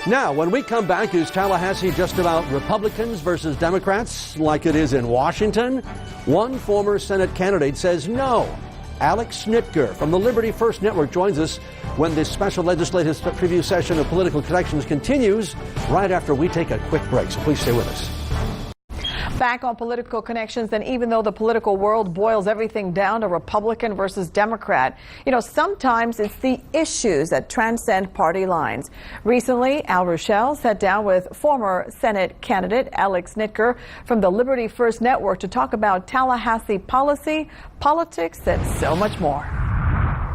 Now, when we come back, is Tallahassee just about Republicans versus Democrats like it is in Washington? One former Senate candidate says no. Alex Snitker from the Liberty First Network joins us when this special legislative preview session of Political Connections continues right after we take a quick break. So please stay with us. Back on Political Connections, and even though the political world boils everything down to Republican versus Democrat, sometimes it's the issues that transcend party lines. Recently, Ruechel sat down with former Senate candidate Alex Snitker from the Liberty First Network to talk about Tallahassee policy, politics, and so much more.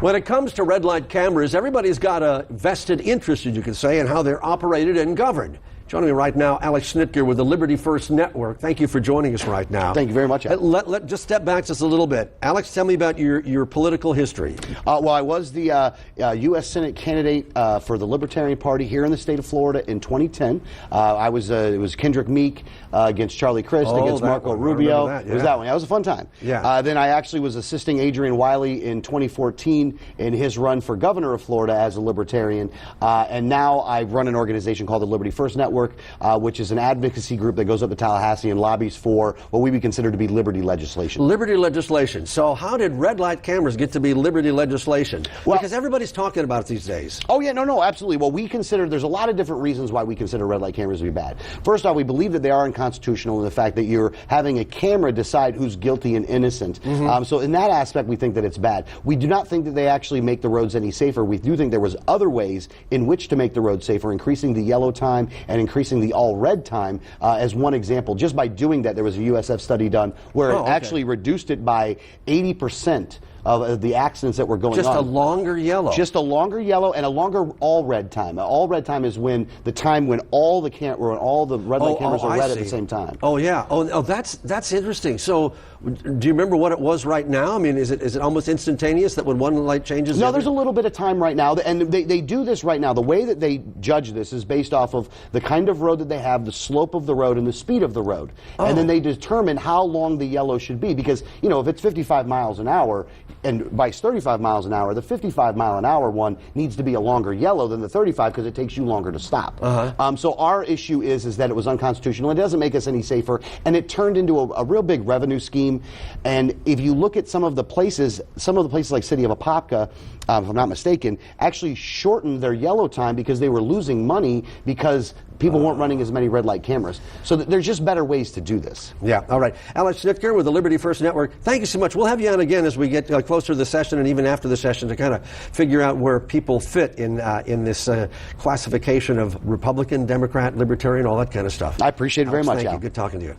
When it comes to red light cameras, everybody's got a vested interest, as you could say, in how they're operated and governed. Joining me right now, Alex Snitker with the Liberty First Network. Thank you for joining us right now. Thank you very much. Let just step back just a little bit. Alex, tell me about your political history. Well, I was the U.S. Senate candidate for the Libertarian Party here in the state of Florida in 2010. It was Kendrick Meek against Charlie Crist, against Marco Rubio. That, yeah. It was that one. That was a fun time. Yeah. Then I actually was assisting Adrian Wiley in 2014 in his run for governor of Florida as a Libertarian. And now I run an organization called the Liberty First Network, which is an advocacy group that goes up to Tallahassee and lobbies for what we would consider to be liberty legislation. Liberty legislation. So how did red light cameras get to be liberty legislation? Well, because everybody's talking about it these days. Oh, yeah, no, absolutely. Well, there's a lot of different reasons why we consider red light cameras to be bad. First off, we believe that they are unconstitutional in the fact that you're having a camera decide who's guilty and innocent. So in that aspect, we think that it's bad. We do not think that they actually make the roads any safer. We do think there was other ways in which to make the roads safer, increasing the yellow time and increasing the all red time as one example. Just by doing that, there was a USF study done where it actually reduced it by 80% of the accidents that were going on. Just a longer yellow. Just a longer yellow and a longer all red time. All red time is when all the red light cameras are red at the same time. Oh yeah. Oh, that's interesting. So, do you remember what it was right now? I mean, is it almost instantaneous that when one light changes? No, there's a little bit of time right now, and they do this right now. The way that they judge this is based off of the kind of road that they have, the slope of the road, and the speed of the road, and then they determine how long the yellow should be. Because if it's 55 miles an hour and by 35 miles an hour, the 55 mile an hour one needs to be a longer yellow than the 35 because it takes you longer to stop. So our issue is that it was unconstitutional. It doesn't make us any safer, and it turned into a real big revenue scheme. And if you look at some of the places like City of Apopka, if I'm not mistaken, actually shortened their yellow time because they were losing money because people weren't running as many red light cameras. So there's just better ways to do this. Yeah, all right. Alex Snitker with the Liberty First Network, thank you so much. We'll have you on again as we get closer to the session and even after the session to kind of figure out where people fit in this classification of Republican, Democrat, Libertarian, all that kind of stuff. I appreciate it very much, Thank Al. you. Good talking to you.